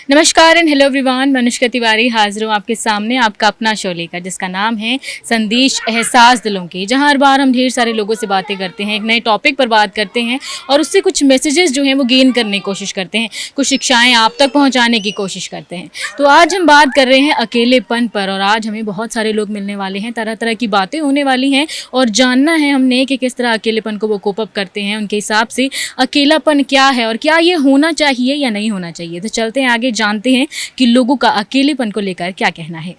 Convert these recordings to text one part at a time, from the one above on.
नमस्कार and hello everyone, Manushka Tiwari हाजिर हूँ आपके सामने आपका अपना शो लेकर, जिसका नाम है संदेश एहसास दिलों की, जहाँ हर बार हम ढेर सारे लोगों से बातें करते हैं, एक नए टॉपिक पर बात करते हैं और उससे कुछ मैसेजेस जो हैं वो गेन करने की कोशिश करते हैं, कुछ शिक्षाएं आप तक पहुँचाने की कोशिश करते हैं। तो आज हम बात कर रहे हैं अकेलेपन पर और आज हमें बहुत सारे लोग मिलने वाले हैं, तरह तरह की बातें होने वाली हैं और जानना है हमने कि किस तरह अकेलेपन को वो कोप अप करते हैं, उनके हिसाब से अकेलापन क्या है और क्या ये होना चाहिए या नहीं होना चाहिए। तो चलते हैं आगे, जानते हैं कि लोगों का अकेलेपन को लेकर क्या कहना है।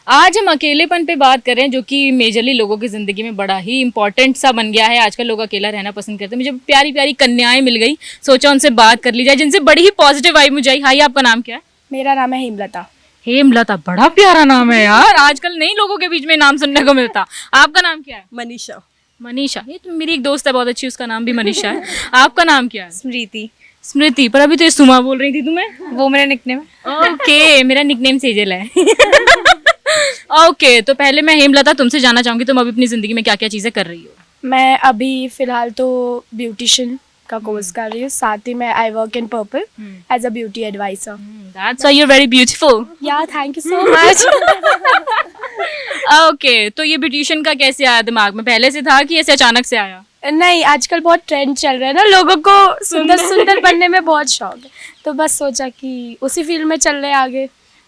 आज हम अकेलेपन पे बात कर रहे हैं, जो कि मेजरली लोगों की ज़िंदगी में बड़ा ही इंपॉर्टेंट सा बन गया है। आजकल लोग अकेला रहना पसंद करते हैं। मुझे प्यारी प्यारी कन्याएं मिल गई, सोचा उनसे बात कर ली जाए, जिनसे बड़ी ही पॉजिटिव वाइब मुझे आई। हाई, आपका नाम क्या है? मेरा नाम है हेमलता। हेमलता, बड़ा प्यारा नाम है यार, आजकल नई लोगों के बीच में नाम सुनने को मिलता। आपका नाम क्या है? मनीषा। मनीषा, ये तो मेरी एक दोस्त है बहुत अच्छी, उसका नाम भी मनीषा है। आपका नाम क्या है? स्मृति। स्मृति, पर अभी तो ये सुमा बोल रही थी तुम्हें। वो मेरा निकनेम है। ओके, मेरा निकनेम सेजल है। ओके, तो पहले मैं हेमलता तुमसे जानना चाहूंगी, तुम अभी अपनी जिंदगी में क्या क्या चीजें कर रही हो? मैं अभी फिलहाल तो ब्यूटिशियन का कोर्स कर रही हूँ, साथ ही मैं I work in Purplle as a beauty advisor. That's why you are very beautiful. Yeah thank you so much. Okay, तो ये ब्यूटिशियन का कैसे आया दिमाग में? पहले से था कि ऐसे अचानक से आया? नहीं, आजकल बहुत ट्रेंड चल रहा है ना, लोगों को सुंदर सुंदर बनने में बहुत शौक है, तो बस सोचा कि उसी फील्ड में चल रहे आगे।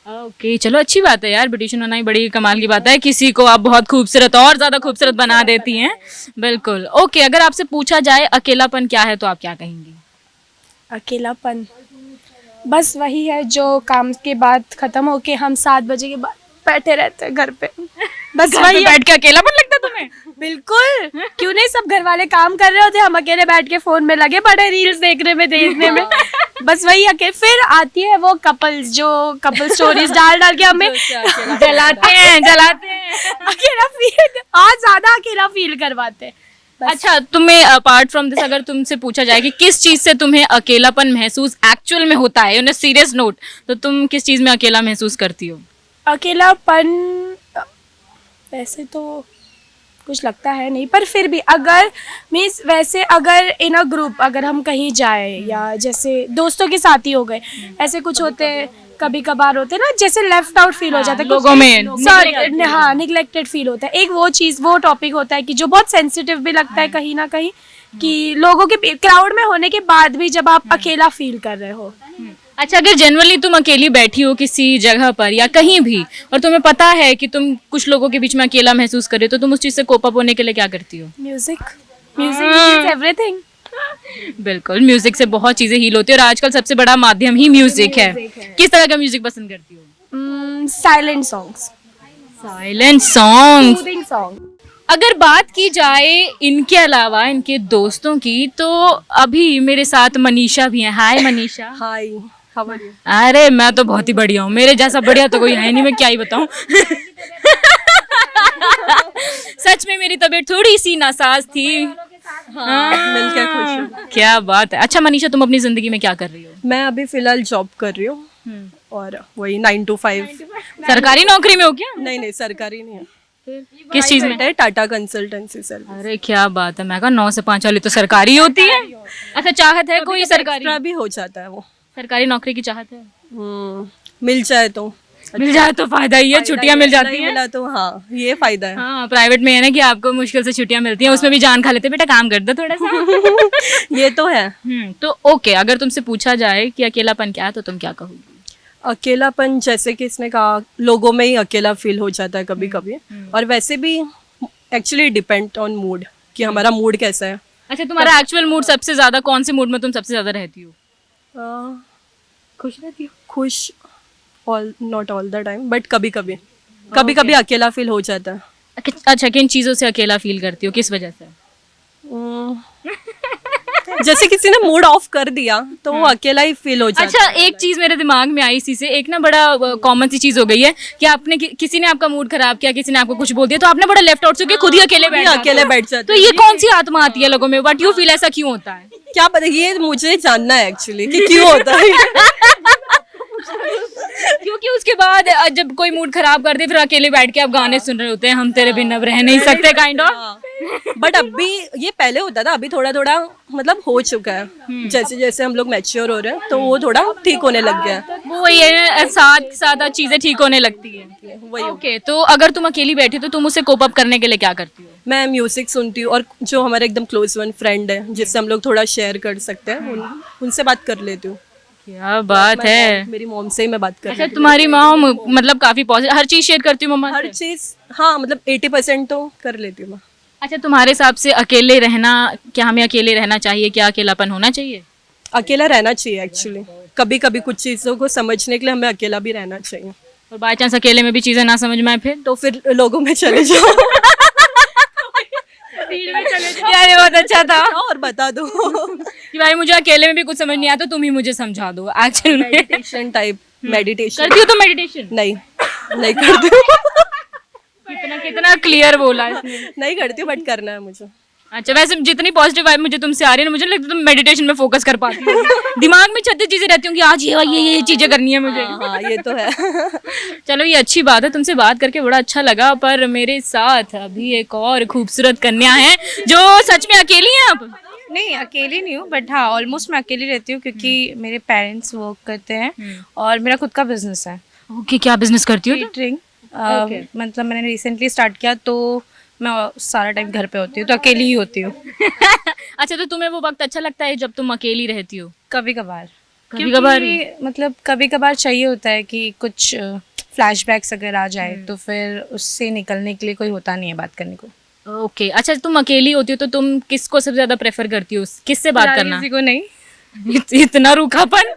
ओके, चलो अच्छी बात है यार, ब्यूटिशियन होना ही बड़ी कमाल की बात है। किसी को आप बहुत खूबसूरत और ज़्यादा खूबसूरत बना देती हैं। बिल्कुल। ओके, अगर आपसे पूछा जाए अकेलापन क्या है तो आप क्या कहेंगी? अकेलापन बस वही है जो काम के बाद खत्म होके हम 7 बजे के बाद बैठे रहते हैं घर पे, बस वही बैठ के अकेलापन लगता है तुम्हें? बिल्कुल, क्यों नहीं, सब घर वाले काम कर रहे होते, हम अकेले बैठ के फोन में लगे पड़े रील्स देखने में बस वही अकेले। फिर आती है वो कपल्स जो कपल स्टोरीज डाल के हमें जलाते हैं अकेला फील, और ज्यादा अकेला फील करवाते हैं। अच्छा, तुम्हें अपार्ट फ्रॉम दिस अगर तुमसे पूछा जाए कि किस चीज से तुम्हें अकेलापन महसूस एक्चुअल में होता है, ऑन अ सीरियस नोट, तो तुम किस चीज में अकेला महसूस करती हो? अकेलापन वैसे तो कुछ लगता है नहीं, पर फिर भी अगर मीन्स वैसे अगर इन अ ग्रुप अगर हम कहीं जाए या जैसे दोस्तों के साथ ही हो गए, ऐसे कुछ होते हैं कभी कभार होते हैं ना, जैसे लेफ्ट आउट फील हो जाता है लोगों में, सॉरी हाँ, निगलेक्टेड फील होता है। एक वो चीज़, वो टॉपिक होता है कि जो बहुत सेंसिटिव भी लगता है कहीं ना कहीं, कि लोगों के क्राउड में होने के बाद भी जब आप अकेला फील कर रहे हो। अच्छा, अगर जनरली तुम अकेली बैठी हो किसी जगह पर या कहीं भी और तुम्हें पता है कि तुम कुछ लोगों के बीच में अकेला महसूस कर रहे हो, तो तुम उस चीज से कोप अप होने के लिए क्या करती हो? Music is everything. बिल्कुल, म्यूजिक से बहुत चीजें हील होती है और आजकल सबसे बड़ा माध्यम ही म्यूजिक है। किस तरह का म्यूजिक पसंद करती हो? Silent songs. Silent songs. Soothing song. अगर बात की जाए इनके अलावा इनके दोस्तों की, तो अभी मेरे साथ मनीषा भी हैं। हाय मनीषा। हाय, हाउ आर यू? अरे मैं तो बहुत ही बढ़िया हूँ, मेरे जैसा बढ़िया तो कोई है नहीं, मैं क्या ही बताऊँ। सच में मेरी तबीयत थोड़ी सी नासाज थी। हाँ, मिलकर खुश हूँ। क्या बात है। अच्छा मनीषा, तुम अपनी जिंदगी में क्या कर रही हो? मैं अभी फिलहाल जॉब कर रही हूँ और वही 9 to 5। सरकारी नौकरी में हो क्या? नहीं, सरकारी नहीं है। किस चीज में? Tata consultancy service. अरे क्या बात है, मैं कहा 9 से 5 वाली तो सरकारी होती है। अच्छा, चाहत है कोई सरकारी? एक्स्ट्रा भी हो जाता है वो। सरकारी नौकरी की चाहत है? मिल जाए तो मिल जाए तो फायदा ही है, छुट्टियां मिल जाती हैं। मिला तो हाँ, ये फायदा है। हाँ, प्राइवेट में है ना कि आपको मुश्किल से छुट्टियां मिलती हैं, उसमें भी जान खा लेते हैं, बेटा काम कर दो थोड़ा सा। ये तो है। तो ओके, अगर तुमसे पूछा जाए कि अकेलापन क्या है तो तुम क्या कहोगी? अकेलापन जैसे कि इसने कहा, लोगों में ही अकेला फील हो जाता है कभी कभी, और वैसे भी एक्चुअली डिपेंड ऑन मूड कि हमारा मूड कैसा है। अच्छा, तुम्हारा एक्चुअल मूड सबसे ज्यादा कौन से मूड में तुम सबसे ज्यादा रहती हो? खुश रहती हूँ। खुश not all the time, but कभी कभी अकेला फील हो जाता है। अच्छा, किन चीजों से अकेला फील करती हो, किस वजह से? जैसे किसी ने मूड ऑफ कर दिया तो वो अकेला ही फील हो जाता है। अच्छा, एक चीज मेरे दिमाग में आई इसी से, एक ना बड़ा कॉमन सी चीज हो गई है कि आपने किसी ने आपका मूड खराब किया, किसी ने आपको कुछ बोल दिया, तो आपने बड़ा लेफ्ट आउट होकर खुद ही अकेले बैठ जाते। तो ये कौन सी आत्मा आती है लोगों में? व्हाट यू फील, ऐसा क्यों होता है? क्या पता, ये मुझे जानना है एक्चुअली कि क्यों होता है। क्योंकि उसके बाद जब कोई मूड खराब कर दे, फिर अकेले बैठ के आप गाने सुन रहे होते हैं, हम तेरे बिन अब रह नहीं सकते काइंड ऑफ। बट अभी ये पहले होता था, अभी थोड़ा थोड़ा मतलब हो चुका है। जैसे जैसे हम लोग मैच्योर हो रहे हैं तो वो थोड़ा ठीक होने लग गया है। वो वही है, साथ साथ चीजें ठीक होने लगती है। वही ओके, तो अगर तुम अकेली बैठी हो तो तुम उसे कोप अप करने के लिए क्या करती हो? मैं म्यूजिक सुनती हूँ और जो हमारे एकदम क्लोज वन फ्रेंड है जिससे हम लोग थोड़ा शेयर कर सकते हैं उनसे बात कर लेती हूँ। क्या बात है। मेरी मॉम से ही मैं बात कर अच्छा, तुम्हारी माँ मतलब काफी पॉजिटिव, हर चीज शेयर करती हूँ मम्मा हर से? चीज़, हाँ मतलब 80% तो कर लेती हूँ मैं। अच्छा, तुम्हारे हिसाब से अकेले रहना, क्या हमें अकेले रहना चाहिए, क्या अकेलापन होना चाहिए? अकेला रहना चाहिए एक्चुअली, कभी कभी कुछ चीज़ों को समझने के लिए हमें अकेला भी रहना चाहिए। और बाई चांस अकेले में भी चीजें ना समझ में आए फिर? तो फिर लोगों में चले जाओ। यार ये बहुत अच्छा था और बता दो। कि भाई मुझे अकेले में भी कुछ समझ नहीं आता, तुम ही मुझे समझा दो। एक्चुअल में मेडिटेशन टाइप, मेडिटेशन करती हो तो मेडिटेशन? नहीं, नहीं करती हूँ। कितना क्लियर बोला इसने। नहीं करती हूँ बट करना है मुझे। अच्छा, वैसे जितनी पॉजिटिव वाइब मुझे तुमसे आ रही है ना, मुझे नहीं लगता तुम मेडिटेशन में फोकस कर पाती हो। दिमाग में 36 चीजें रहती होंगी, आज ये चीजें करनी है मुझे। हाँ ये तो है। चलो, ये अच्छी बात है, तुमसे बात करके बड़ा अच्छा लगा। पर मेरे साथ अभी एक और खूबसूरत कन्या है जो सच में अकेली है आप? नहीं, अकेली नहीं हूँ, बट हाँ ऑलमोस्ट मैं अकेली रहती हूँ क्योंकि मेरे पेरेंट्स वर्क करते हैं और मेरा खुद का बिजनेस है, ओके, क्या बिजनेस करती हो तुम? केटरिंग। मतलब मैंने रिसेंटली स्टार्ट किया, तो मैं सारा टाइम घर पे होती हूँ, तो अकेली ही होती हूँ। अच्छा, तो तुम्हें वो वक्त अच्छा लगता है जब तुम अकेली रहती हो? कभी कभार, कभी-कभार मतलब कभी कभार चाहिए होता है कि कुछ फ्लैशबैक्स अगर आ जाए तो फिर उससे निकलने के लिए कोई होता नहीं है बात करने को। ओके। अच्छा, तुम अकेली होती हो तो तुम किसको सबसे ज्यादा प्रेफर करती हो, किससे बात करना? किसी को नहीं, इतना रूखापन।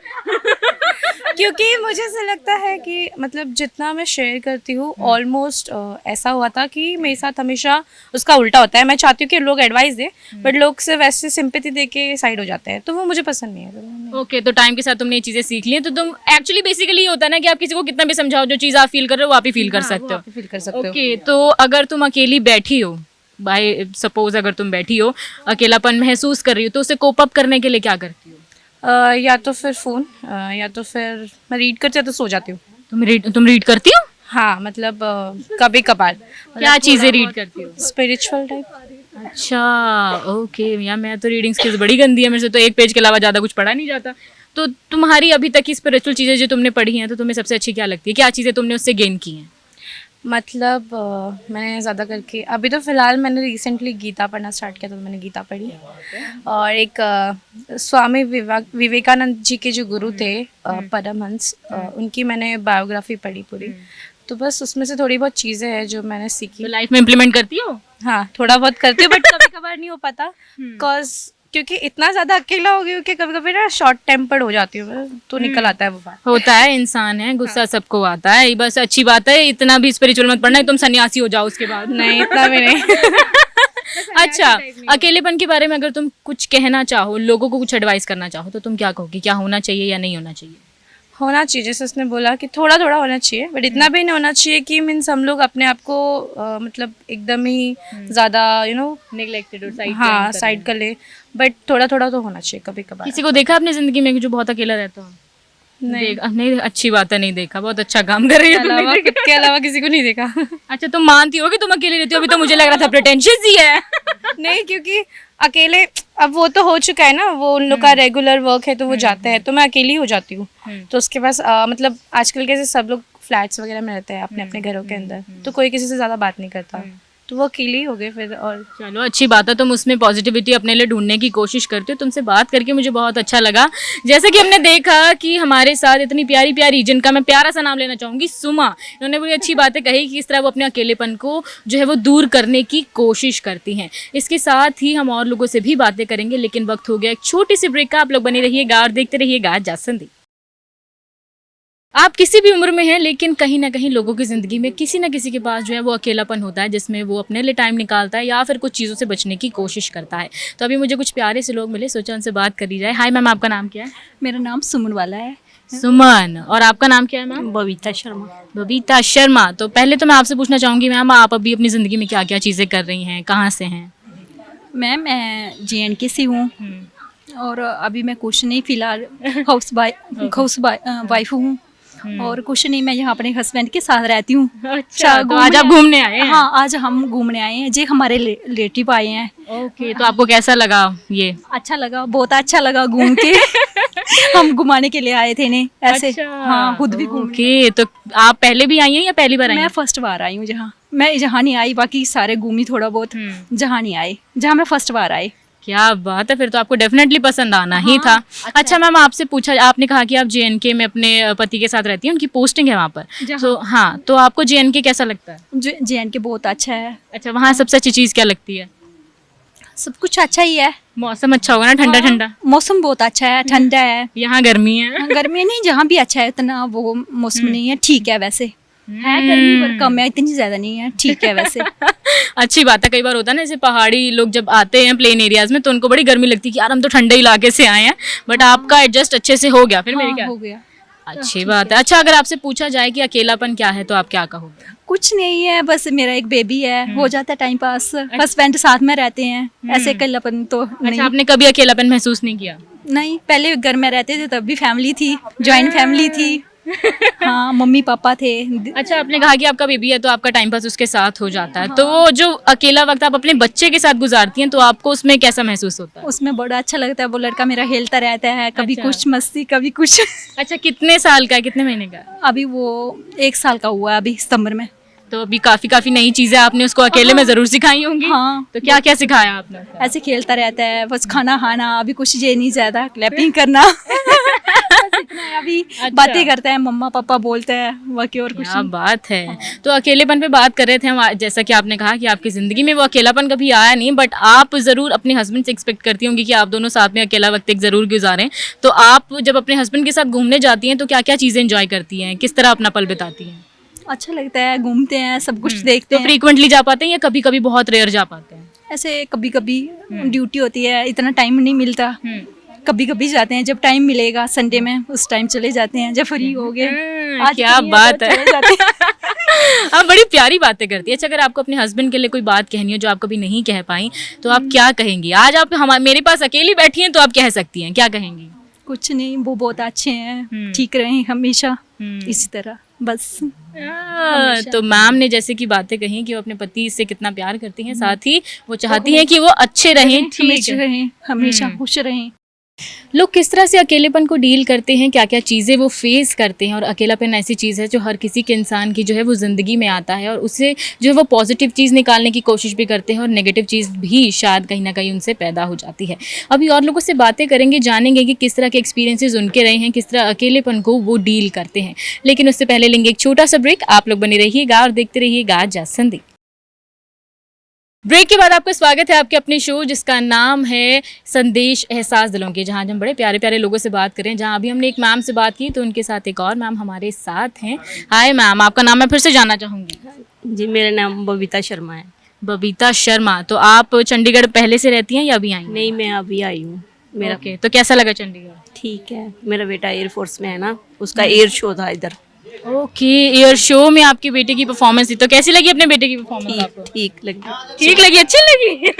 क्योंकि मुझे ऐसा लगता है कि मतलब जितना मैं शेयर करती हूँ ऑलमोस्ट ऐसा हुआ था कि मेरे साथ हमेशा उसका उल्टा होता है। मैं चाहती हूँ कि लोग एडवाइस दे, बट लोग सिर्फ ऐसे सिंपैथी दे के साइड हो जाते हैं, तो वो मुझे पसंद नहीं है। ओके, तो टाइम के साथ तुमने ये चीजें सीख ली हैं, तो तुम एक्चुअली बेसिकली ये होता है ना कि आप किसी को कितना भी समझाओ, जो चीज आप फील कर रहे हो वो आप ही फील कर सकते हो। फील कर सकते हो। ओके, तो अगर तुम अकेली बैठी हो, बाय सपोज अगर तुम बैठी हो, अकेलापन महसूस कर रही हो, तो उसे कोप अप करने के लिए क्या करती हो? या तो फिर फोन, या तो फिर मैं रीड करती या तो सो जाती हूँ। तुम रीड करती हो? हाँ मतलब कभी कभार। क्या चीजें रीड करती हो? Spiritual type. अच्छा, ओके। यार मैं तो रीडिंग स्किल्स बड़ी गंदी है, मेरे से तो एक पेज के अलावा ज़्यादा कुछ पढ़ा नहीं जाता। तो तुम्हारी अभी तक की स्पिरिचुअल चीज़ें जो तुमने पढ़ी हैं, तो तुम्हें सबसे अच्छी क्या लगती है, क्या चीज़ें तुमने उससे गेन की हैं? मतलब मैंने ज़्यादा करके अभी तो फ़िलहाल मैंने रिसेंटली गीता पढ़ना स्टार्ट किया, तो मैंने गीता पढ़ी। और एक स्वामी विवेकानंद जी के जो गुरु थे, परमहंस, उनकी मैंने बायोग्राफी पढ़ी पूरी। तो बस उसमें से थोड़ी बहुत चीज़ें हैं जो मैंने तो सीखी। लाइफ में इम्प्लीमेंट करती हो? हाँ थोड़ा बहुत करती हूँ, बट कभी कभार नहीं हो पाता, क्योंकि इतना ज़्यादा अकेला हो गई हूँ कि कभी कभी ना शॉर्ट टेम्पर्ड हो जाती हूँ मैं, तो निकल आता है वो बात। होता है, इंसान है, गुस्सा सबको आता है। बस अच्छी बात है, इतना भी स्पिरिचुअल मत पढ़ना है तुम सन्यासी हो जाओ उसके बाद। नहीं, इतना भी नहीं। अच्छा, अकेलेपन के बारे में अगर तुम कुछ कहना चाहो, लोगों को कुछ एडवाइस करना चाहो, तो तुम क्या कहोगी, क्या होना चाहिए या नहीं होना चाहिए? होना चाहिए, जैसे उसने बोला कि थोड़ा थोड़ा होना चाहिए, बट इतना भी नहीं होना चाहिए कि मीन्स हम लोग अपने आप को मतलब एकदम ही ज़्यादा नेग्लेक्टेड और साइड हाँ साइड कर ले, बट थोड़ा थोड़ा तो होना चाहिए कभी कभार। किसी को देखा अपनी जिंदगी में जो बहुत अकेला रहता हो? नहीं, अच्छी बात है, नहीं देखा, बहुत अच्छा काम कर रही है। खुद के अलावा किसी को नहीं देखा। अच्छा, तुम मानती हो कि तुम अकेली रहती हो? अभी तो मुझे लग रहा था प्रिटेंशियस ही है। नहीं, क्योंकि अकेले अब वो तो हो चुका है ना, वो उन लोग का रेगुलर वर्क है, तो वो जाते हैं, तो मैं अकेली हो जाती हूँ। तो उसके पास मतलब आजकल कैसे सब लोग फ्लैट्स वगैरह में रहते हैं अपने अपने घरों के अंदर, तो कोई किसी से ज़्यादा बात नहीं करता, तो वो अकेली हो गए फिर। और चलो, अच्छी बात है, तुम उसमें पॉजिटिविटी अपने लिए ढूंढने की कोशिश करते हो। तुमसे बात करके मुझे बहुत अच्छा लगा। जैसे कि हमने देखा कि हमारे साथ इतनी प्यारी प्यारी, जिनका मैं प्यारा सा नाम लेना चाहूँगी, सुमा, इन्होंने बड़ी अच्छी बातें कही कि इस तरह वो अपने अकेलेपन को जो है वो दूर करने की कोशिश करती हैं। इसके साथ ही हम और लोगों से भी बातें करेंगे, लेकिन वक्त हो गया एक छोटी सी ब्रेक का। आप लोग बने रहिएगा और देखते रहिएगा जासंदी। आप किसी भी उम्र में हैं, लेकिन कहीं ना कहीं लोगों की ज़िंदगी में किसी ना किसी के पास जो है वो अकेलापन होता है, जिसमें वो अपने लिए टाइम निकालता है या फिर कुछ चीज़ों से बचने की कोशिश करता है। तो अभी मुझे कुछ प्यारे से लोग मिले, सोचा उनसे बात कर ली जाए। हाय मैम, आपका नाम क्या है? मेरा नाम सुमन वाला है। सुमन। और आपका नाम क्या है मैम? बबीता शर्मा। बबीता शर्मा। तो पहले तो मैं आपसे पूछना चाहूँगी मैम, आप अभी अपनी ज़िंदगी में क्या क्या चीज़ें कर रही हैं, कहाँ से हैं? मैम मैं JNK से हूँ और अभी मैं कुछ नहीं, फिलहाल हाउस वाइफ हूँ। और कुछ नहीं, मैं यहाँ अपने हस्बैंड के साथ रहती हूँ। अच्छा, तो आज आप घूमने आए हैं? हाँ, आज हम घूमने आए हैं जी, हमारे रिलेटिव आए हैं। ओके, तो आपको कैसा लगा ये? अच्छा लगा, बहुत अच्छा लगा घूम के। हम घुमाने के लिए आए थे इन्हें ऐसे। अच्छा, हाँ, खुद भी घूम। ओके, तो आप पहले भी आई हैं या पहली बार आई मैं हैं? फर्स्ट बार आई हूँ जहाँ। मैं जहाँ नहीं आई, बाकी सारे घूमी थोड़ा बहुत। जहाँ नहीं आई, जहाँ मैं फर्स्ट बार आई। क्या बात है, फिर तो आपको डेफिनेटली पसंद आना ही था। अच्छा मैम, आपसे पूछा, आपने कहा कि आप JNK में अपने पति के साथ रहती हैं, उनकी पोस्टिंग है वहाँ पर, तो हाँ, तो आपको JNK कैसा लगता है? JNK बहुत अच्छा है, अच्छा, वहाँ सबसे अच्छी चीज़ क्या लगती है? सब कुछ अच्छा ही है। मौसम अच्छा होगा ना, ठंडा ठंडा? मौसम बहुत अच्छा है, ठंडा है। यहाँ गर्मी है। गर्मी नहीं, जहाँ भी अच्छा है, इतना वो मौसम नहीं है, ठीक है वैसे। है गर्मी पर कम है, इतनी ज्यादा नहीं है, ठीक है वैसे। अच्छी बात है। कई बार होता है ना, जैसे पहाड़ी लोग जब आते हैं प्लेन एरियाज में तो उनको बड़ी गर्मी लगती है कि यार हम तो ठंडे इलाके से आए हैं, बट आपका एडजस्ट अच्छे से हो गया फिर मेरे हाँ, क्या? हो गया। अच्छी बात है। अच्छा, अगर आपसे पूछा जाए कि अकेलापन क्या है तो आप क्या कहोगे? कुछ नहीं है, बस मेरा एक बेबी है, हो जाता है टाइम पास। हस्बैंड साथ में रहते हैं, ऐसे अकेलापन तो नहीं। अच्छा, आपने कभी अकेलापन महसूस नहीं किया? नहीं, पहले घर में रहते थे तब भी फैमिली थी, जॉइंट फैमिली थी। हाँ, मम्मी पापा थे। अच्छा, आपने कहा कि आपका बेबी है तो आपका टाइम पास उसके साथ हो जाता है, तो वो जो अकेला वक्त आप अपने बच्चे के साथ गुजारती हैं तो आपको उसमें कैसा महसूस होता है? उसमें बड़ा अच्छा लगता है, वो लड़का मेरा खेलता रहता है, कभी अच्छा। कुछ मस्ती, कभी कुछ। अच्छा, कितने साल का है, कितने महीने का है? अभी वो 1 साल का हुआ है, अभी सितंबर में। तो अभी काफी नई चीजें आपने उसको अकेले में जरूर सिखाई होंगी। हाँ। तो क्या क्या सिखाया आपने उसे? ऐसे खेलता रहता है, बस खाना खाना, अभी कुछ ये नहीं, ज्यादा क्लैपिंग करना। बस इतना है, अभी बातें करता है, मम्मा पापा बोलता है, बाकी और कुछ क्या नहीं। बात है। तो अकेलेपन पे बात कर रहे थे हम, जैसा कि आपने कहा कि आपकी जिंदगी में वो अकेलापन कभी आया नहीं, बट आप जरूर अपने हस्बैंड से एक्सपेक्ट करती होंगी कि आप दोनों साथ में अकेला वक्त एक जरूर गुजारें। तो आप जब अपने हस्बैंड के साथ घूमने जाती हैं तो क्या क्या चीजें एंजॉय करती हैं, किस तरह अपना पल बिताती हैं? अच्छा लगता है, घूमते हैं, सब कुछ देखते तो हैं। फ्रीक्वेंटली जा पाते हैं या कभी कभी बहुत रेयर जा पाते हैं? ऐसे कभी कभी ड्यूटी होती है, इतना टाइम नहीं मिलता। कभी कभी जाते हैं, जब टाइम मिलेगा संडे में, उस टाइम चले जाते हैं, जब फ्री हो गए। आज क्या free है बात तो है। चले जाते हैं। आप बड़ी प्यारी बातें करती है। अच्छा, अगर आपको अपने हस्बैंड के लिए कोई बात कहनी हो जो आप कभी नहीं कह पाई तो आप क्या कहेंगी? आज आप मेरे पास अकेली बैठी हैं तो आप कह सकती हैं, क्या कहेंगी? कुछ नहीं, वो बहुत अच्छे हैं, ठीक रहें हमेशा इसी तरह, बस। तो मैम ने जैसे कि बातें कही कि वो अपने पति से कितना प्यार करती हैं, साथ ही वो चाहती हैं कि वो अच्छे रहें, ठीक हमेशा है। रहें, हमेशा खुश रहें। लोग किस तरह से अकेलेपन को डील करते हैं, क्या क्या चीज़ें वो फेस करते हैं, और अकेलापन ऐसी चीज़ है जो हर किसी के इंसान की जो है वो ज़िंदगी में आता है और उससे जो है वो पॉजिटिव चीज़ निकालने की कोशिश भी करते हैं और नेगेटिव चीज़ भी शायद कहीं ना कहीं उनसे पैदा हो जाती है। अभी और लोगों से बातें करेंगे, जानेंगे कि किस तरह के एक्सपीरियंसेस उनके रहे हैं, किस तरह अकेलेपन को वो डील करते हैं। लेकिन उससे पहले लेंगे एक छोटा सा ब्रेक। आप लोग बने रहिएगा और देखते रहिएगा जा संदीप। ब्रेक के बाद आपका स्वागत है आपके अपने शो जिसका नाम है संदेश एहसास दिलों के, जहां हम बड़े प्यारे प्यारे लोगों से बात करें। जहां अभी हमने एक मैम से बात की तो उनके साथ एक और मैम हमारे साथ हैं। हाय मैम, आपका नाम मैं फिर से जानना चाहूँगी। जी, मेरा नाम बबीता शर्मा है। बबीता शर्मा। तो आप चंडीगढ़ पहले से रहती हैं या अभी आई हैं? नहीं, मैं अभी आई हूँ। मेरा ओके, तो कैसा लगा चंडीगढ़? ठीक है। मेरा बेटा एयरफोर्स में है ना, उसका एयर शो था इधर। ओके, एयर शो में आपकी बेटे की परफॉर्मेंस थी, तो कैसी लगी अपने बेटे की परफॉर्मेंस आपको? ठीक लगी। ठीक लगी, अच्छी लगी।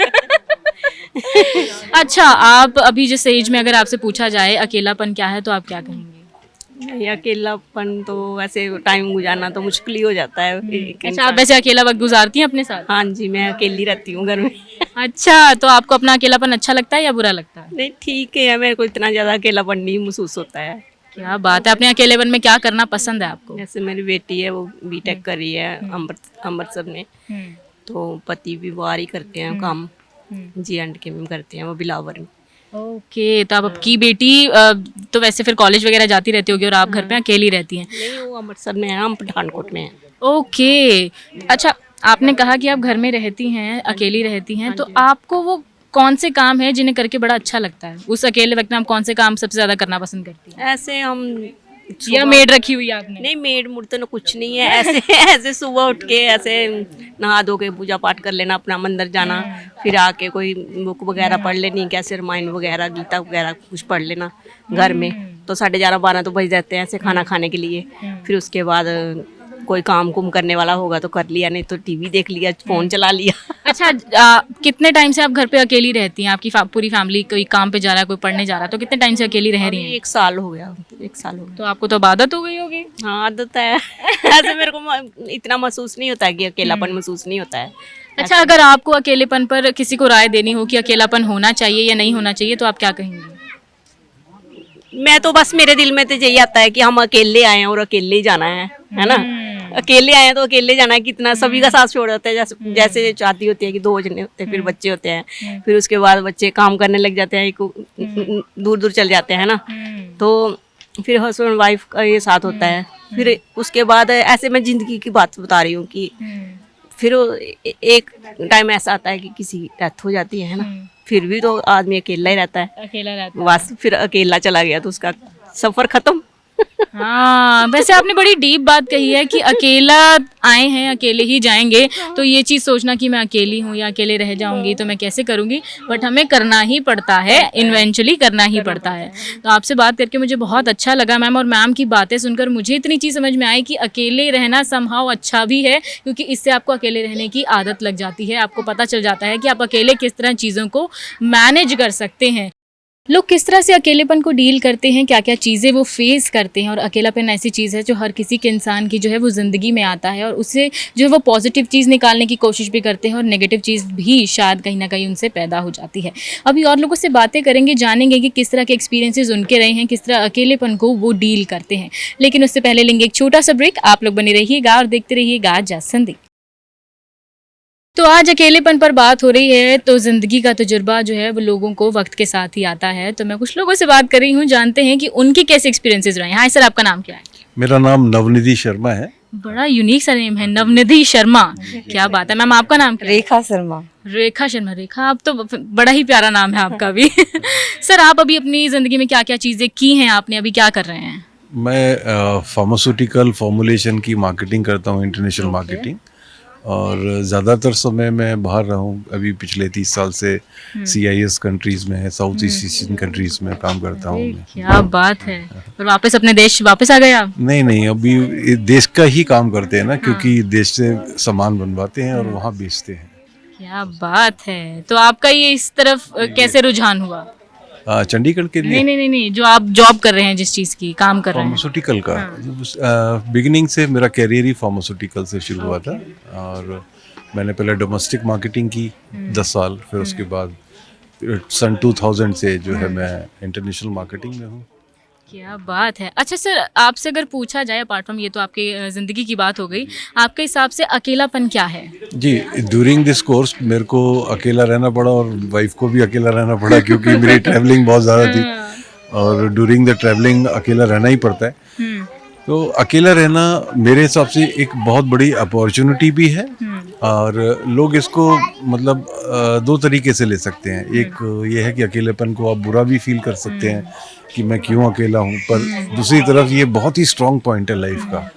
अच्छा, आप अभी जिस एज में अगर आपसे पूछा जाए अकेलापन क्या है तो आप क्या कहेंगे? ये अकेलापन तो वैसे टाइम गुजारना तो मुश्किल ही हो जाता है। अच्छा, आप वैसे अकेला वक्त गुजारती हैं अपने साथ? हाँ जी, मैं अकेली रहती हूँ घर में। अच्छा, तो आपको अपना अकेलापन अच्छा लगता है या बुरा लगता है? नहीं, ठीक है, मेरे को इतना ज़्यादा अकेलापन नहीं महसूस होता है। क्या बात है। अपने अकेलेपन में क्या करना पसंद है आपको? जैसे मेरी बेटी है, वो बीटेक कर रही है अमृतसर में, तो पति भी बाहर ही करते हैं काम, JNK में करते हैं, वो बिलावर में। ओके, तो आप आपकी बेटी तो वैसे फिर कॉलेज वगैरह जाती रहती होगी और आप घर पे अकेली रहती हैं? नहीं, वो अमृतसर में है, हम पठानकोट में हैं। ओके। अच्छा, आपने कहा कि आप घर में रहती हैं, अकेली रहती हैं, तो आपको वो कौन से काम है जिन्हें करके बड़ा अच्छा लगता है? उस अकेले वक्त में आप कौन से काम सबसे ज्यादा करना पसंद करती हैं? ऐसे हम या मेड रखी हुई है आपने? नहीं, मेड मुड़ तो कुछ नहीं है। ऐसे ऐसे सुबह उठ के ऐसे नहा धो के पूजा पाठ कर लेना, अपना मंदिर जाना, फिर आके कोई बुक वगैरह पढ़ लेनी, कैसे रामायण वगैरह, गीता वगैरह कुछ पढ़ लेना घर में। तो 11:30 12 तो बज जाते हैं ऐसे खाना खाने के लिए। फिर उसके बाद कोई काम कुम करने वाला होगा तो कर लिया, नहीं तो टीवी देख लिया, फोन चला लिया। अच्छा, कितने टाइम से आप घर पे अकेली रहती हैं? आपकी पूरी फैमिली कोई काम पे जा रहा है, कोई पढ़ने जा रहा है, तो कितने टाइम से अकेली रह रही हैं? 1 साल हो गया, 1 साल हो गया। तो आपको तो अब आदत हो गई होगी। हाँ, आदत है। ऐसे मेरे को इतना महसूस नहीं होता है कि अकेलापन महसूस नहीं होता है। अच्छा, अगर आपको अकेलेपन पर किसी को राय देनी हो कि अकेलापन होना चाहिए या नहीं होना चाहिए, तो आप क्या कहेंगी? मैं तो बस, मेरे दिल में तो यही आता है कि हम अकेले आए हैं और अकेले ही जाना है ना। अकेले आए हैं तो अकेले जाना है, कितना सभी का साथ छोड़ होता है। जैसे जैसे शादी होती है कि 2 जने होते हैं, फिर बच्चे होते हैं, फिर उसके बाद बच्चे काम करने लग जाते हैं, दूर दूर चल जाते हैं ना, तो फिर हस्बैंड वाइफ का ये साथ होता है। फिर उसके बाद ऐसे मैं जिंदगी की बात बता रही हूँ कि फिर एक टाइम ऐसा आता है कि किसी की डेथ हो जाती है ना, फिर भी तो आदमी अकेला ही रहता है, अकेला रहता बस फिर अकेला चला गया तो उसका सफर खत्म। हाँ, वैसे आपने बड़ी डीप बात कही है कि अकेला आए हैं अकेले ही जाएंगे, तो ये चीज़ सोचना कि मैं अकेली हूँ या अकेले रह जाऊंगी तो मैं कैसे करूँगी, बट हमें करना ही पड़ता है, इन्वेंचुअली करना ही पड़ता है। तो आपसे बात करके मुझे बहुत अच्छा लगा मैम, और मैम की बातें सुनकर मुझे इतनी चीज़ समझ में आई कि अकेले रहना समहाउ अच्छा भी है, क्योंकि इससे आपको अकेले रहने की आदत लग जाती है, आपको पता चल जाता है कि आप अकेले किस तरह चीज़ों को मैनेज कर सकते हैं। लोग किस तरह से अकेलेपन को डील करते हैं, क्या क्या चीज़ें वो फेस करते हैं, और अकेलापन ऐसी चीज़ है जो हर किसी के इंसान की जो है वो ज़िंदगी में आता है, और उससे जो है वो पॉजिटिव चीज़ निकालने की कोशिश भी करते हैं, और नेगेटिव चीज़ भी शायद कहीं ना कहीं उनसे पैदा हो जाती है। अभी और लोगों से बातें करेंगे, जानेंगे कि किस तरह के एक्सपीरियंसेस उनके रहे हैं, किस तरह अकेलेपन को वो डील करते हैं। लेकिन उससे पहले लेंगे एक छोटा सा ब्रेक। आप लोग बने रहिएगा और देखते रहिएगा जज संदीप। तो आज अकेलेपन पर बात हो रही है, तो ज़िंदगी का तजुर्बा जो है वो लोगों को वक्त के साथ ही आता है। तो मैं कुछ लोगों से बात कर रही हूँ, जानते हैं कि उनके कैसे एक्सपीरियंसेस रहे हैं। हाय सर, आपका नाम क्या है? मेरा नाम नवनिधि शर्मा है। बड़ा यूनिक सा नेम है, नवनिधि शर्मा, क्या बात है। मैम, आपका नाम क्या है? रेखा शर्मा। रेखा शर्मा। रेखा, आप तो बड़ा ही प्यारा नाम है आपका भी। सर, आप अभी अपनी ज़िंदगी में क्या क्या चीज़ें की हैं आपने, अभी क्या कर रहे हैं? मैं फार्मास्यूटिकल फॉर्मुलेशन की मार्केटिंग करता हूँ, इंटरनेशनल मार्केटिंग, और ज़्यादातर समय मैं बाहर रहा हूँ। अभी पिछले 30 साल से CIS कंट्रीज़ में है, साउथ ईस्ट एशियन कंट्रीज़ में काम करता हूँ मैं। क्या बात है। और वापस अपने देश वापस आ गए आप? नहीं, अभी देश का ही काम करते हैं ना, क्योंकि देश से सामान बनवाते हैं और वहाँ बेचते हैं। क्या बात है। तो आपका ये इस तरफ कैसे रुझान हुआ? चंडीगढ़ के लिए नहीं, जो आप जॉब कर रहे हैं, जिस चीज़ की काम कर रहे हैं। फार्मास्यूटिकल का बिगिनिंग से मेरा कैरियर ही फार्मास्यूटिकल से शुरू हुआ था, और मैंने पहले डोमेस्टिक मार्केटिंग की 10 साल, फिर उसके बाद सन 2000 से जो है मैं इंटरनेशनल मार्केटिंग में हूँ। क्या बात है। अच्छा सर, आपसे अगर पूछा जाए, अपार्ट फ्रॉम ये तो आपकी ज़िंदगी की बात हो गई, आपके हिसाब से अकेलापन क्या है? जी, ड्यूरिंग दिस कोर्स मेरे को अकेला रहना पड़ा, और वाइफ को भी अकेला रहना पड़ा, क्योंकि मेरी ट्रैवलिंग बहुत ज़्यादा थी, और ड्यूरिंग द ट्रैवलिंग अकेला रहना ही पड़ता है। तो अकेला रहना मेरे हिसाब से एक बहुत बड़ी अपॉर्चुनिटी भी है, और लोग इसको मतलब 2 तरीके से ले सकते हैं। एक ये है कि अकेलेपन को आप बुरा भी फील कर सकते हैं कि मैं क्यों अकेला हूँ, पर दूसरी तरफ ये बहुत ही स्ट्रॉन्ग पॉइंट है लाइफ का,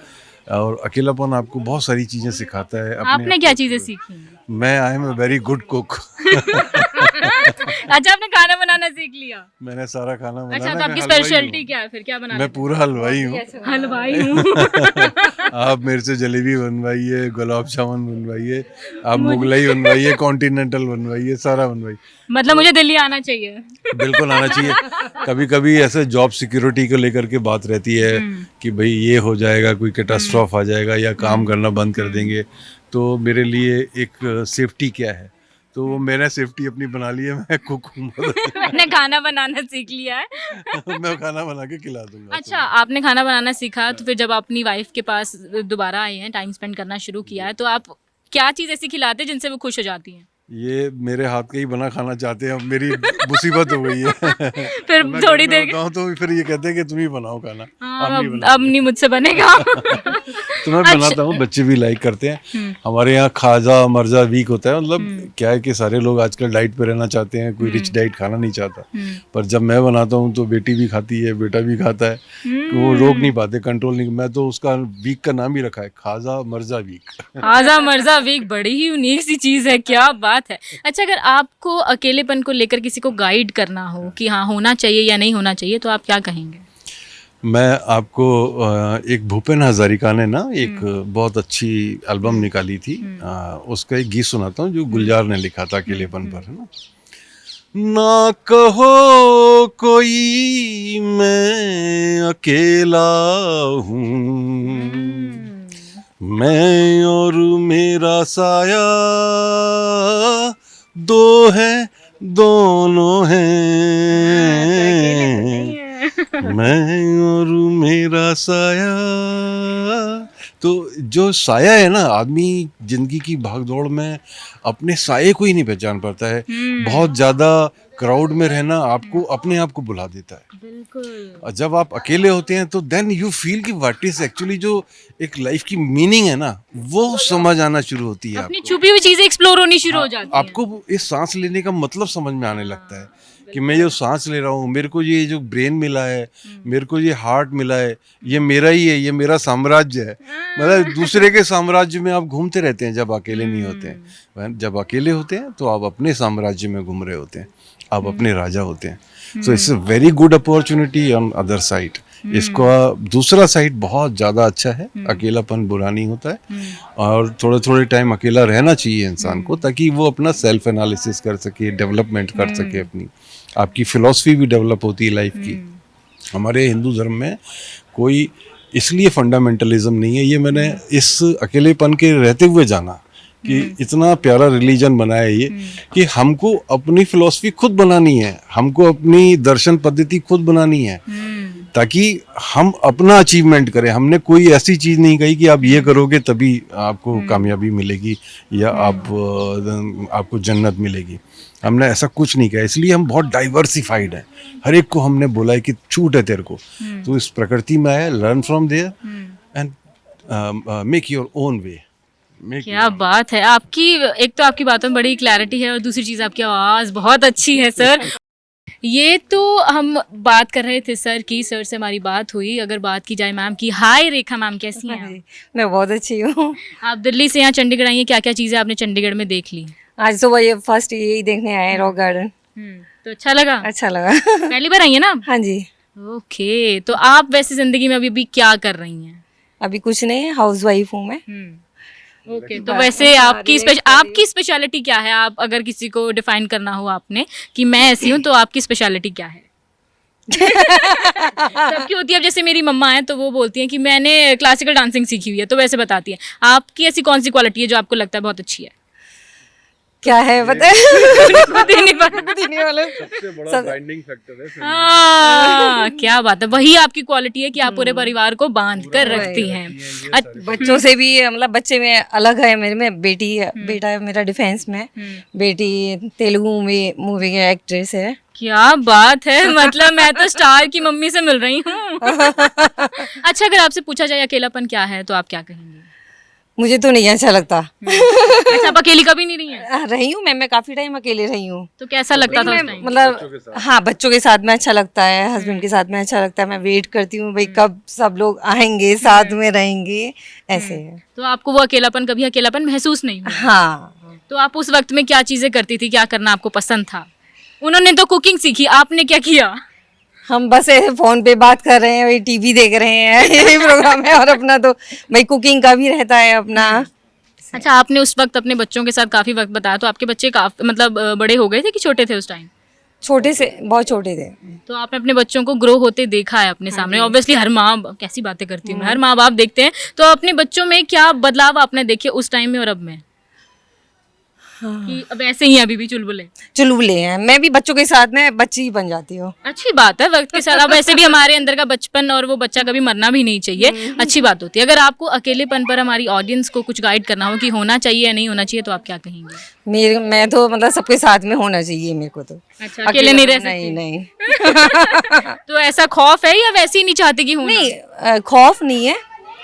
और अकेलापन आपको बहुत सारी चीज़ें सिखाता है। आपने क्या चीज़ें सीखी? मैं I am a very good cook. अच्छा, आपने खाना बनाना सीख लिया? मैंने सारा खाना बनाना। अच्छा, तो मैं आपकी हलवाई स्पेशलिटी हूँ। क्या है फिर, क्या बना? मैं पूरा हलवाई हूँ। हलवाई हूँ। आप मेरे से जलेबी बनवाइए, गुलाब जामुन बनवाइए, आप मुगलाई बनवाइए, कॉन्टिनेंटल बनवाइए, सारा बनवाइए। मतलब मुझे दिल्ली आना चाहिए। बिल्कुल आना चाहिए। कभी कभी ऐसे जॉब सिक्योरिटी को लेकर के बात रहती है कि भाई ये हो जाएगा, कोई कैटास्ट्रॉफ आ जाएगा, या काम करना बंद कर देंगे, तो मेरे लिए एक सेफ्टी क्या है, तो मैंने सेफ्टी अपनी बना ली है। मैं कुक हूँ। मैंने खाना बनाना सीख लिया है। मैं खाना बना के खिला दूंगा। अच्छा, आपने खाना बनाना सीखा, तो फिर जब आप अपनी वाइफ के पास दोबारा आए हैं, टाइम स्पेंड करना शुरू किया है, तो आप क्या चीज़ ऐसी खिलाते हैं जिनसे वो खुश हो जाती हैं? ये मेरे हाथ का ही बना खाना चाहते हैं, अब मेरी मुसीबत हो गई है। फिर मैं थोड़ी घर देर में होता हूँ तो फिर ये कहते हैं कि तुम ही बनाओ खाना। हाँ, हम नहीं अब बनाते। नहीं मुझसे बनेगा। तो मैं बनाता हूँ, बच्चे भी लाइक करते हैं। हमारे यहाँ खाजा मर्जा वीक होता है, मतलब क्या है कि सारे लोग आजकल डाइट पे रहना चाहते हैं, कोई रिच डाइट खाना नहीं चाहता, पर जब मैं बनाता हूँ तो बेटी भी खाती है, बेटा भी खाता है, तो वो रोक नहीं पाते, कंट्रोल नहीं। मैं तो उसका वीक का नाम ही रखा है, खाजा मर्जा वीक। खाजा मर्जा वीक, बड़ी ही यूनिक सी चीज़ है, क्या बात है। अच्छा, अगर आपको अकेलेपन को लेकर किसी को गाइड करना हो कि हाँ होना चाहिए या नहीं होना चाहिए, तो आप क्या कहेंगे? मैं आपको एक भूपेन हजारिका ने ना एक बहुत अच्छी एल्बम निकाली थी, उसका एक गीत सुनाता हूँ जो गुलजार ने लिखा था अकेलेपन पर, है ना कहो कोई मैं अकेला हूँ, मैं और मेरा साया दो है दोनों हैं, मैं और मेरा साया। तो जो साया है ना, आदमी जिंदगी की भागदौड़ में अपने साये को ही नहीं पहचान पाता है। बहुत ज़्यादा क्राउड में रहना आपको अपने आप को बुला देता है। बिल्कुल। और जब आप अकेले होते हैं तो देन यू फील कि व्हाट इज एक्चुअली जो एक लाइफ की मीनिंग है ना, वो समझ आना शुरू होती है। अपनी आपको छुपी हुई चीजें एक्सप्लोर होनी शुरू हो जाती है। आपको इस सांस लेने का मतलब समझ में आने लगता है कि मैं जो सांस ले रहा हूँ, मेरे को ये जो ब्रेन मिला है, मेरे को ये हार्ट मिला है, ये मेरा ही है, ये मेरा साम्राज्य है। मतलब दूसरे के साम्राज्य में आप घूमते रहते हैं जब अकेले नहीं होते हैं। जब अकेले होते हैं तो आप अपने साम्राज्य में घूम रहे होते हैं, आप अपने राजा होते हैं। So it's a very good opportunity on other side. इसका दूसरा साइड बहुत ज़्यादा अच्छा है, अकेलापन बुरा नहीं होता है, और थोड़े थोड़े टाइम अकेला रहना चाहिए इंसान को, ताकि वो अपना सेल्फ एनालिसिस कर सके, डेवलपमेंट कर सके अपनी। आपकी फिलॉसफी भी डेवलप होती है लाइफ की। हमारे हिंदू धर्म में कोई इसलिए फंडामेंटलिज्म नहीं है, ये मैंने इस अकेलेपन के रहते हुए जाना कि इतना प्यारा रिलीजन बना है ये, कि हमको अपनी फिलॉसफी खुद बनानी है, हमको अपनी दर्शन पद्धति खुद बनानी है, ताकि हम अपना अचीवमेंट करें। हमने कोई ऐसी चीज़ नहीं कही कि आप ये करोगे तभी आपको कामयाबी मिलेगी या आपको जन्नत मिलेगी। हमने ऐसा कुछ नहीं कहा, इसलिए हम बहुत डाइवर्सिफाइड हैं। हर एक को हमने बोला है कि छूट है तेरे को, तो इस प्रकृति में आया, learn from there and make your own way. क्या बात है आपकी। एक तो आपकी बातों में बड़ी क्लैरिटी है और दूसरी चीज़ आपकी आवाज़ बहुत अच्छी है सर। ये तो हम बात कर रहे थे सर की, सर से हमारी बात हुई। अगर बात की जाए मैम की, हाय रेखा मैम, कैसी हैं आप? मैं बहुत अच्छी हूँ। आप दिल्ली से यहाँ चंडीगढ़ आई हैं, क्या क्या चीज़ें आपने चंडीगढ़ में देख ली? आज सुबह ये फर्स्ट यही देखने आए हैं, रॉक गार्डन। तो अच्छा लगा? अच्छा लगा। पहली बार आई है ना आप? हाँ जी। ओके, तो आप वैसे जिंदगी में अभी क्या कर रही हैं? अभी कुछ नहीं, हाउस वाइफ हूँ मैं। ओके, तो वैसे आपकी स्पेशलिटी क्या है? आप अगर किसी को डिफाइन करना हो आपने कि मैं ऐसी हूँ, तो आपकी स्पेशलिटी क्या है? सबकी होती है। अब जैसे मेरी मम्मा है तो वो बोलती हैं कि मैंने क्लासिकल डांसिंग सीखी हुई है, तो वैसे बताती है। आपकी ऐसी कौन सी क्वालिटी है जो आपको लगता है बहुत अच्छी है? क्या है पता है? खुद ही नहीं पता। सबसे बड़ा बाइंडिंग फैक्टर है। हाँ, क्या बात है। वही आपकी क्वालिटी है कि आप पूरे परिवार को बांध कर रखती हैं। बच्चों से भी मतलब बच्चे में अलग है। मेरे में बेटी है, बेटा है मेरा डिफेंस में, बेटी तेलुगु में मूवी की एक्ट्रेस है। क्या बात है, मतलब मैं तो स्टार की मम्मी से मिल रही हूँ। अच्छा, अगर आपसे पूछा जाए अकेलापन क्या है, तो आप क्या कहेंगे? मुझे तो नहीं अच्छा लगता। अच्छा, आप अकेली कभी नहीं रही हैं? रही हूँ मैं काफी टाइम अकेले रही हूँ। तो कैसा लगता था उस टाइम? मतलब हाँ, बच्चों के साथ में अच्छा लगता है, हस्बैंड के साथ में अच्छा लगता है। मैं वेट करती हूँ भाई कब सब लोग आएंगे, साथ में रहेंगे, ऐसे है। तो आपको वो अकेलापन, कभी अकेलापन महसूस नहीं हुआ? हाँ। तो आप उस वक्त में क्या चीजें करती थी, क्या करना आपको पसंद था? उन्होंने तो कुकिंग सीखी, आपने क्या किया? हम बस ऐसे फोन पे बात कर रहे हैं, वही टीवी देख रहे हैं, यही प्रोग्राम है। और अपना तो भाई कुकिंग का भी रहता है अपना। अच्छा, आपने उस वक्त अपने बच्चों के साथ काफी वक्त बताया, तो आपके बच्चे काफी मतलब बड़े हो गए थे कि छोटे थे उस टाइम? छोटे से, बहुत छोटे थे। तो आपने अपने बच्चों को ग्रो होते देखा है अपने सामने। ऑब्वियसली हर माँ, कैसी बातें करती हूँ मैं, हर माँ बाप देखते हैं। तो अपने बच्चों में क्या बदलाव आपने देखे उस टाइम में और अब में? कि अब ऐसे ही अभी भी चुलबुले हैं। मैं भी बच्चों के साथ में बच्ची ही बन जाती हूँ। अच्छी बात है वक्त के साथ। अब ऐसे भी हमारे अंदर का बचपन और वो बच्चा कभी मरना भी नहीं चाहिए, अच्छी बात होती है। अगर आपको अकेलेपन पर हमारी ऑडियंस को कुछ गाइड करना हो कि होना चाहिए या नहीं होना चाहिए, तो आप क्या कहेंगे? मैं तो मतलब सबके साथ में होना चाहिए मेरे को तो। अच्छा, अकेले नहीं रह सकते? नहीं। तो ऐसा खौफ है या वैसे ही नहीं चाहते कि होना? नहीं, खौफ नहीं है,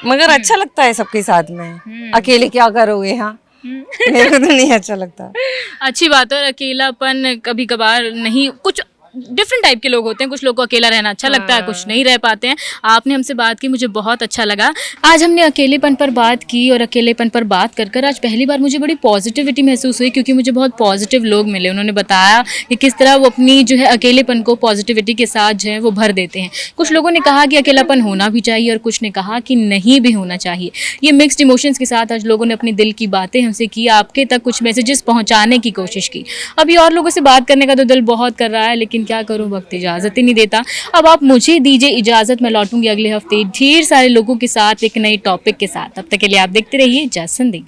मगर अच्छा लगता है सबके साथ में। अकेले क्या करोगे? हाँ, मेरे को तो नहीं अच्छा लगता। अच्छी बात है। और अकेलापन कभी कभार नहीं, कुछ डिफरेंट टाइप के लोग होते हैं, कुछ लोग को अकेला रहना अच्छा लगता है, कुछ नहीं रह पाते हैं। आपने हमसे बात की, मुझे बहुत अच्छा लगा। आज हमने अकेलेपन पर बात की और अकेलेपन पर बात कर कर आज पहली बार मुझे बड़ी पॉजिटिविटी महसूस हुई, क्योंकि मुझे बहुत पॉजिटिव लोग मिले। उन्होंने बताया कि किस तरह वो अपनी जो है अकेलेपन को पॉजिटिविटी के साथ जो है वो भर देते हैं। कुछ लोगों ने कहा कि अकेलापन होना भी चाहिए और कुछ ने कहा कि नहीं भी होना चाहिए। ये मिक्स्ड इमोशंस के साथ आज लोगों ने अपने दिल की बातें हमसे की, आपके तक कुछ मैसेजेस पहुंचाने की कोशिश की। अभी और लोगों से बात करने का तो दिल बहुत कर रहा है, लेकिन क्या करूं, वक्त इजाज़त ही नहीं देता। अब आप मुझे दीजिए इजाज़त, मैं लौटूंगी अगले हफ्ते ढेर सारे लोगों के साथ एक नए टॉपिक के साथ। तब तक के लिए आप देखते रहिए जस संदीप।